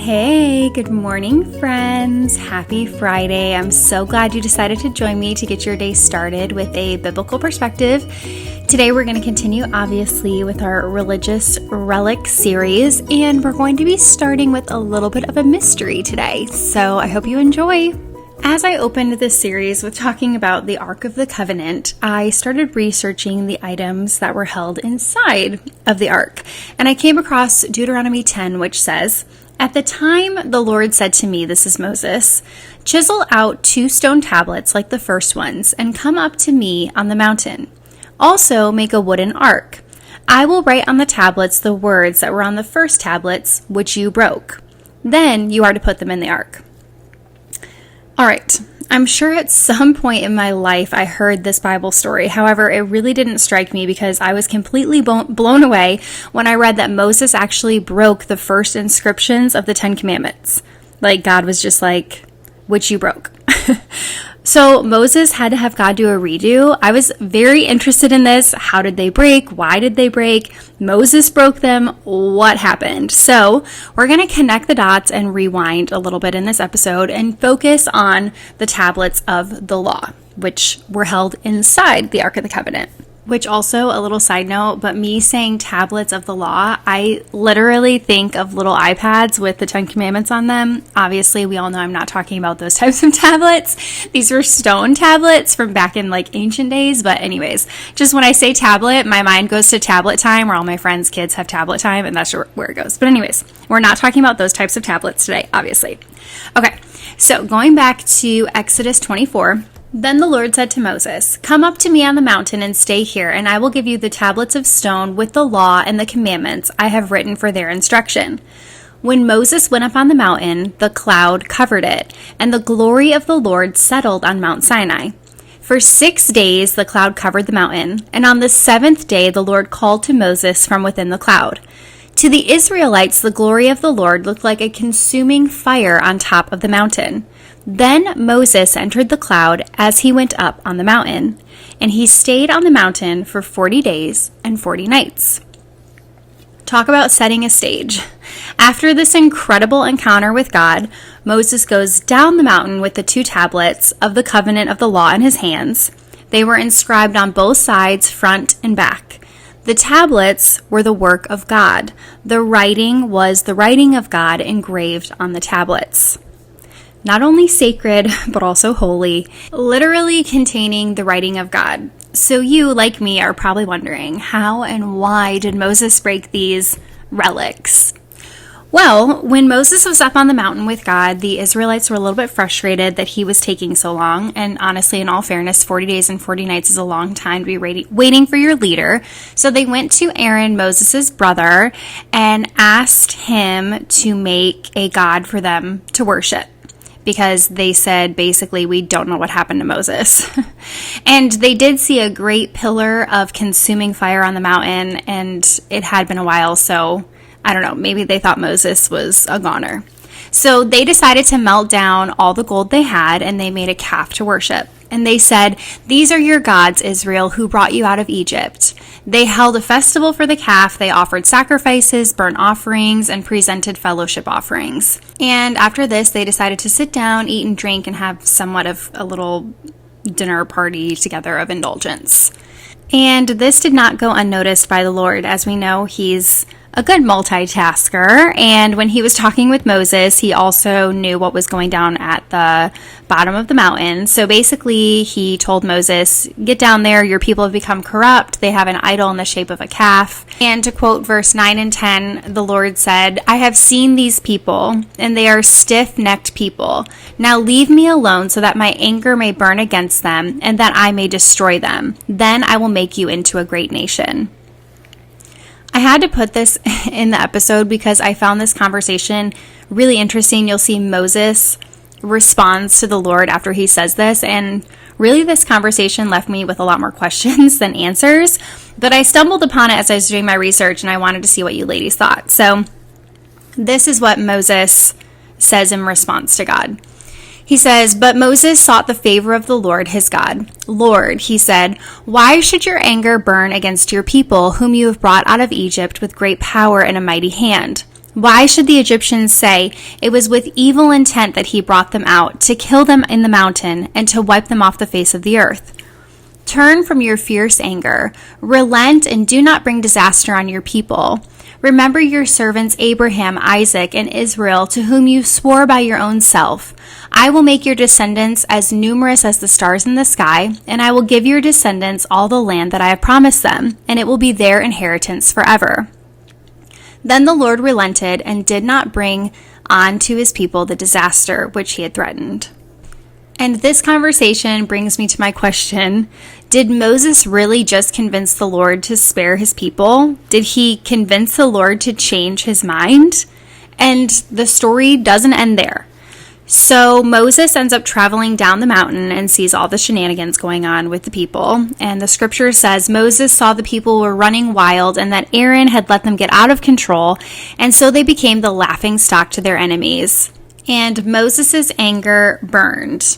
Hey, good morning, friends. Happy Friday. I'm so glad you decided to join me to get your day started with a biblical perspective. Today, we're going to continue, obviously, with our Religious Relics series, and we're going to be starting with a little bit of a mystery today. So I hope you enjoy. As I opened this series with talking about the Ark of the Covenant, I started researching the items that were held inside of the Ark, and I came across Deuteronomy 10, which says, "At the time the Lord said to me," this is Moses, "chisel out 2 stone tablets like the first ones, and come up to me on the mountain. Also make a wooden ark. I will write on the tablets the words that were on the first tablets, which you broke. Then you are to put them in the ark." All right, I'm sure at some point in my life I heard this Bible story. However, it really didn't strike me because I was completely blown away when I read that Moses actually broke the first inscriptions of the 10 Commandments. Like, God was just like, "Which you broke." So Moses had to have God do a redo. I was very interested in this. How did they break? Why did they break? Moses broke them. What happened? So we're going to connect the dots and rewind a little bit in this episode and focus on the tablets of the law, which were held inside the Ark of the Covenant. Which also, a little side note, but me saying tablets of the law, I literally think of little iPads with the 10 Commandments on them. Obviously, we all know I'm not talking about those types of tablets. These were stone tablets from back in like ancient days. But anyways, just when I say tablet, my mind goes to tablet time, where all my friends' kids have tablet time, and that's where it goes. But anyways, we're not talking about those types of tablets today, obviously. Okay, so going back to Exodus 24, "Then the Lord said to Moses, 'Come up to me on the mountain and stay here, and I will give you the tablets of stone with the law and the commandments I have written for their instruction.' When Moses went up on the mountain, the cloud covered it, and the glory of the Lord settled on Mount Sinai. For 6 days the cloud covered the mountain, and on the 7th day the Lord called to Moses from within the cloud. To the Israelites the glory of the Lord looked like a consuming fire on top of the mountain. Then Moses entered the cloud as he went up on the mountain, and he stayed on the mountain for 40 days and 40 nights. Talk about setting a stage. After this incredible encounter with God, Moses goes down the mountain with the 2 tablets of the covenant of the law in his hands. They were inscribed on both sides, front and back. The tablets were the work of God. The writing was the writing of God engraved on the tablets. Not only sacred, but also holy, literally containing the writing of God. So you, like me, are probably wondering, how and why did Moses break these relics? Well, when Moses was up on the mountain with God, the Israelites were a little bit frustrated that he was taking so long. And honestly, in all fairness, 40 days and 40 nights is a long time to be waiting for your leader. So they went to Aaron, Moses' brother, and asked him to make a god for them to worship, because they said, basically, we don't know what happened to Moses. And they did see a great pillar of consuming fire on the mountain, and it had been a while, so I don't know, maybe they thought Moses was a goner. So they decided to melt down all the gold they had, and they made a calf to worship. And they said, "These are your gods, Israel, who brought you out of Egypt." They held a festival for the calf. They offered sacrifices, burnt offerings, and presented fellowship offerings. And after this, they decided to sit down, eat and drink, and have somewhat of a little dinner party together of indulgence. And this did not go unnoticed by the Lord. As we know, he's a good multitasker, and when he was talking with Moses, he also knew what was going down at the bottom of the mountain. So basically, he told Moses, "Get down there, your people have become corrupt, they have an idol in the shape of a calf." And to quote verse 9 and 10, the Lord said, "I have seen these people, and they are stiff-necked people. Now leave me alone so that my anger may burn against them, and that I may destroy them. Then I will make you into a great nation." I had to put this in the episode because I found this conversation really interesting. You'll see Moses responds to the Lord after he says this, and really this conversation left me with a lot more questions than answers, but I stumbled upon it as I was doing my research, and I wanted to see what you ladies thought. So this is what Moses says in response to God. He says, "But Moses sought the favor of the Lord his God. 'Lord,' he said, 'why should your anger burn against your people, whom you have brought out of Egypt with great power and a mighty hand? Why should the Egyptians say it was with evil intent that he brought them out, to kill them in the mountain and to wipe them off the face of the earth? Turn from your fierce anger, relent, and do not bring disaster on your people. Remember your servants Abraham, Isaac, and Israel, to whom you swore by your own self. I will make your descendants as numerous as the stars in the sky, and I will give your descendants all the land that I have promised them, and it will be their inheritance forever." Then the Lord relented and did not bring on to his people the disaster which he had threatened. And this conversation brings me to my question: did Moses really just convince the Lord to spare his people? Did he convince the Lord to change his mind? And the story doesn't end there. So Moses ends up traveling down the mountain and sees all the shenanigans going on with the people. And the scripture says Moses saw the people were running wild and that Aaron had let them get out of control. And so they became the laughing stock to their enemies. And Moses' anger burned.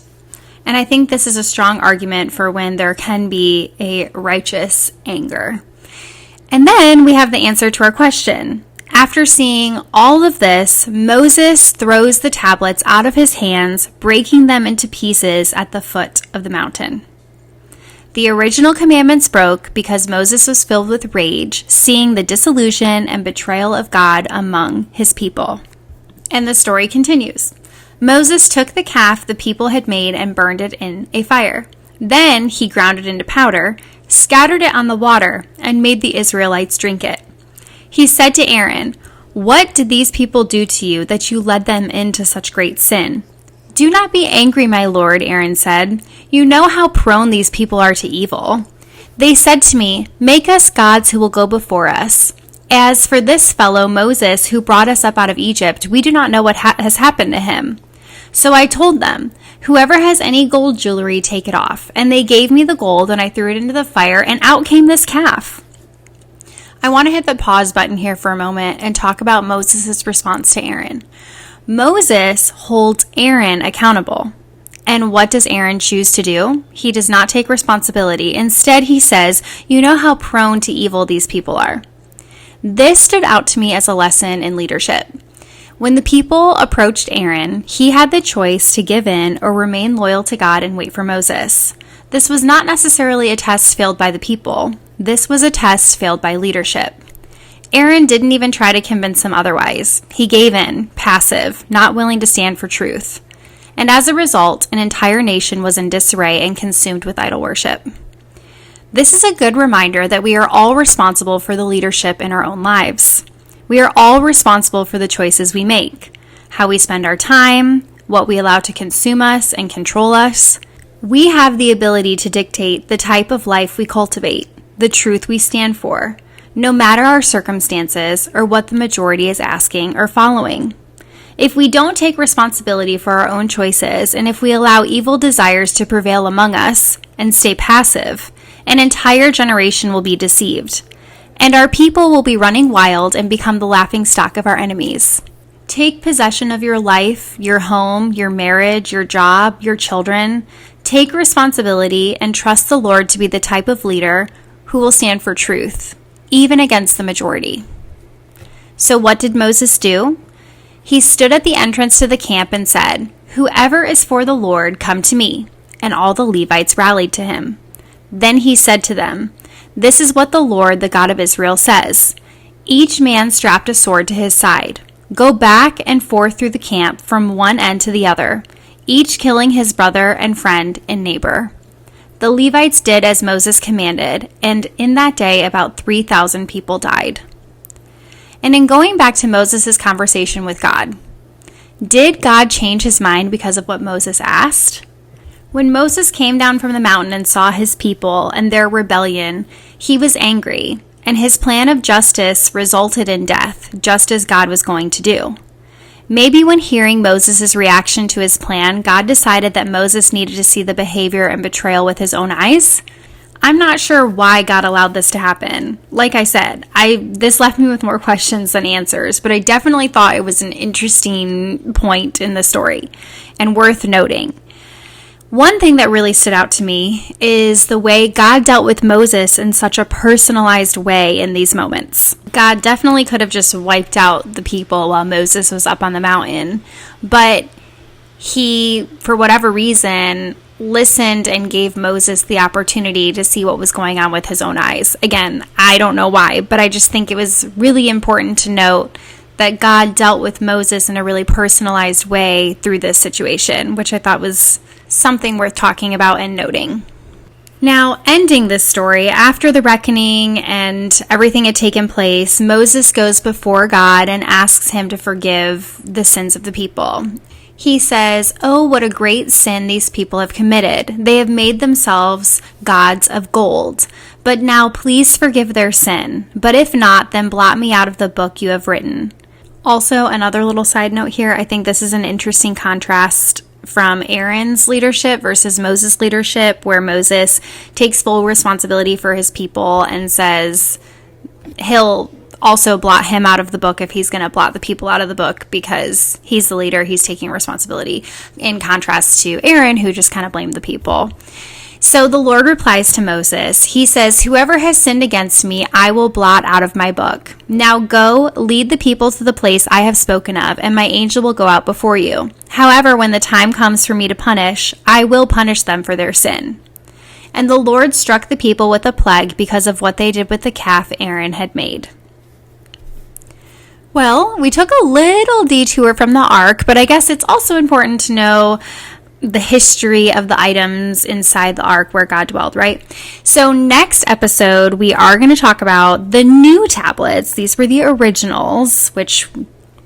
And I think this is a strong argument for when there can be a righteous anger. And then we have the answer to our question. After seeing all of this, Moses throws the tablets out of his hands, breaking them into pieces at the foot of the mountain. The original commandments broke because Moses was filled with rage, seeing the disillusion and betrayal of God among his people. And the story continues. Moses took the calf the people had made and burned it in a fire. Then he ground it into powder, scattered it on the water, and made the Israelites drink it. He said to Aaron, "What did these people do to you that you led them into such great sin?" "Do not be angry, my lord," Aaron said. "You know how prone these people are to evil. They said to me, 'Make us gods who will go before us.' As for this fellow Moses who brought us up out of Egypt, we do not know what has happened to him." So I told them, "Whoever has any gold jewelry, take it off." And they gave me the gold, and I threw it into the fire, and out came this calf. I want to hit the pause button here for a moment and talk about Moses' response to Aaron. Moses holds Aaron accountable. And what does Aaron choose to do? He does not take responsibility. Instead, he says, "You know how prone to evil these people are." This stood out to me as a lesson in leadership. When the people approached Aaron, he had the choice to give in or remain loyal to God and wait for Moses. This was not necessarily a test failed by the people. This was a test failed by leadership. Aaron didn't even try to convince them otherwise. He gave in, passive, not willing to stand for truth. And as a result, an entire nation was in disarray and consumed with idol worship. This is a good reminder that we are all responsible for the leadership in our own lives. We are all responsible for the choices we make, how we spend our time, what we allow to consume us and control us. We have the ability to dictate the type of life we cultivate, the truth we stand for, no matter our circumstances or what the majority is asking or following. If we don't take responsibility for our own choices, and if we allow evil desires to prevail among us and stay passive, an entire generation will be deceived, and our people will be running wild and become the laughingstock of our enemies. Take possession of your life, your home, your marriage, your job, your children. Take responsibility and trust the Lord to be the type of leader who will stand for truth, even against the majority. So what did Moses do? He stood at the entrance to the camp and said, "Whoever is for the Lord, come to me." And all the Levites rallied to him. Then he said to them, "This is what the Lord, the God of Israel, says. Each man strapped a sword to his side. Go back and forth through the camp from one end to the other, each killing his brother and friend and neighbor." The Levites did as Moses commanded, and in that day about 3,000 people died. And in going back to Moses' conversation with God, did God change his mind because of what Moses asked? When Moses came down from the mountain and saw his people and their rebellion, he was angry, and his plan of justice resulted in death, just as God was going to do. Maybe when hearing Moses' reaction to his plan, God decided that Moses needed to see the behavior and betrayal with his own eyes. I'm not sure why God allowed this to happen. Like I said, this left me with more questions than answers, but I definitely thought it was an interesting point in the story and worth noting. One thing that really stood out to me is the way God dealt with Moses in such a personalized way in these moments. God definitely could have just wiped out the people while Moses was up on the mountain, but he, for whatever reason, listened and gave Moses the opportunity to see what was going on with his own eyes. Again, I don't know why, but I just think it was really important to note that God dealt with Moses in a really personalized way through this situation, which I thought was something worth talking about and noting. Now, ending this story, after the reckoning and everything had taken place, Moses goes before God and asks him to forgive the sins of the people. He says, "Oh, what a great sin these people have committed. They have made themselves gods of gold. But now please forgive their sin. But if not, then blot me out of the book you have written." Also, another little side note here, I think this is an interesting contrast from Aaron's leadership versus Moses' leadership, where Moses takes full responsibility for his people and says he'll also blot him out of the book if he's going to blot the people out of the book because he's the leader, he's taking responsibility, in contrast to Aaron, who just kind of blamed the people. So the Lord replies to Moses. He says, "Whoever has sinned against me, I will blot out of my book. Now go, lead the people to the place I have spoken of, and my angel will go out before you. However, when the time comes for me to punish, I will punish them for their sin." And the Lord struck the people with a plague because of what they did with the calf Aaron had made. Well, we took a little detour from the ark, but I guess it's also important to know the history of the items inside the ark where God dwelled, right? So next episode, we are going to talk about the new tablets. These were the originals, which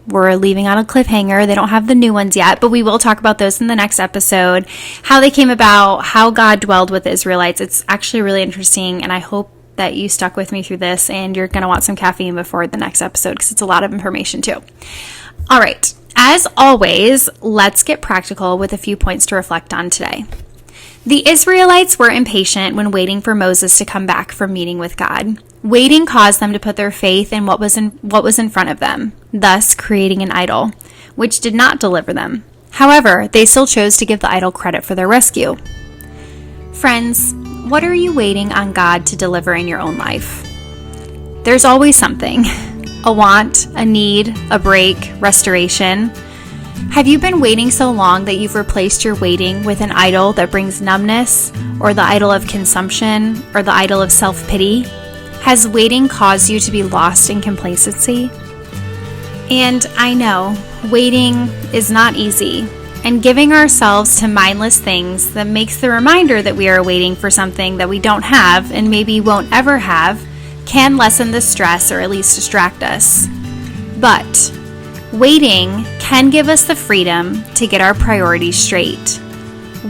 we're leaving on a cliffhanger. They don't have the new ones yet, but we will talk about those in the next episode, how they came about, how God dwelled with the Israelites. It's actually really interesting, and I hope that you stuck with me through this, and you're going to want some caffeine before the next episode because it's a lot of information too. All right. As always, let's get practical with a few points to reflect on today. The Israelites were impatient when waiting for Moses to come back from meeting with God. Waiting caused them to put their faith in what was in front of them, thus creating an idol, which did not deliver them. However, they still chose to give the idol credit for their rescue. Friends, what are you waiting on God to deliver in your own life? There's always something. A want, a need, a break, restoration. Have you been waiting so long that you've replaced your waiting with an idol that brings numbness, or the idol of consumption, or the idol of self-pity? Has waiting caused you to be lost in complacency? And I know, waiting is not easy, and giving ourselves to mindless things that makes the reminder that we are waiting for something that we don't have and maybe won't ever have can lessen the stress or at least distract us. But waiting can give us the freedom to get our priorities straight.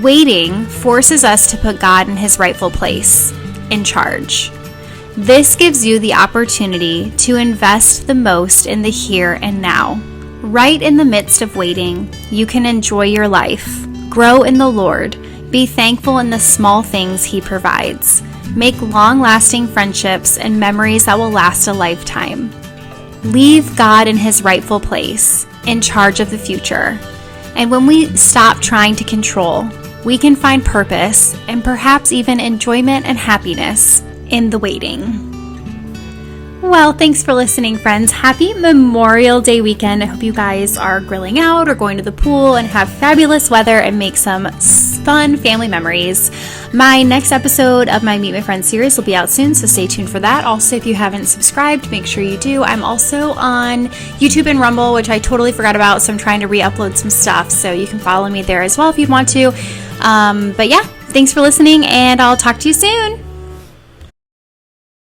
Waiting forces us to put God in his rightful place, in charge. This gives you the opportunity to invest the most in the here and now. Right in the midst of waiting, you can enjoy your life, grow in the Lord, be thankful in the small things he provides, make long-lasting friendships and memories that will last a lifetime. Leave God in his rightful place, in charge of the future. And when we stop trying to control, we can find purpose and perhaps even enjoyment and happiness in the waiting. Well, thanks for listening, friends. Happy Memorial Day weekend. I hope you guys are grilling out or going to the pool and have fabulous weather and make some fun family memories. My next episode of my Meet My Friends series will be out soon, so stay tuned for that. Also, if you haven't subscribed, make sure you do. I'm also on YouTube and Rumble, which I totally forgot about, so I'm trying to re-upload some stuff, so you can follow me there as well if you'd want to. But yeah, thanks for listening, and I'll talk to you soon.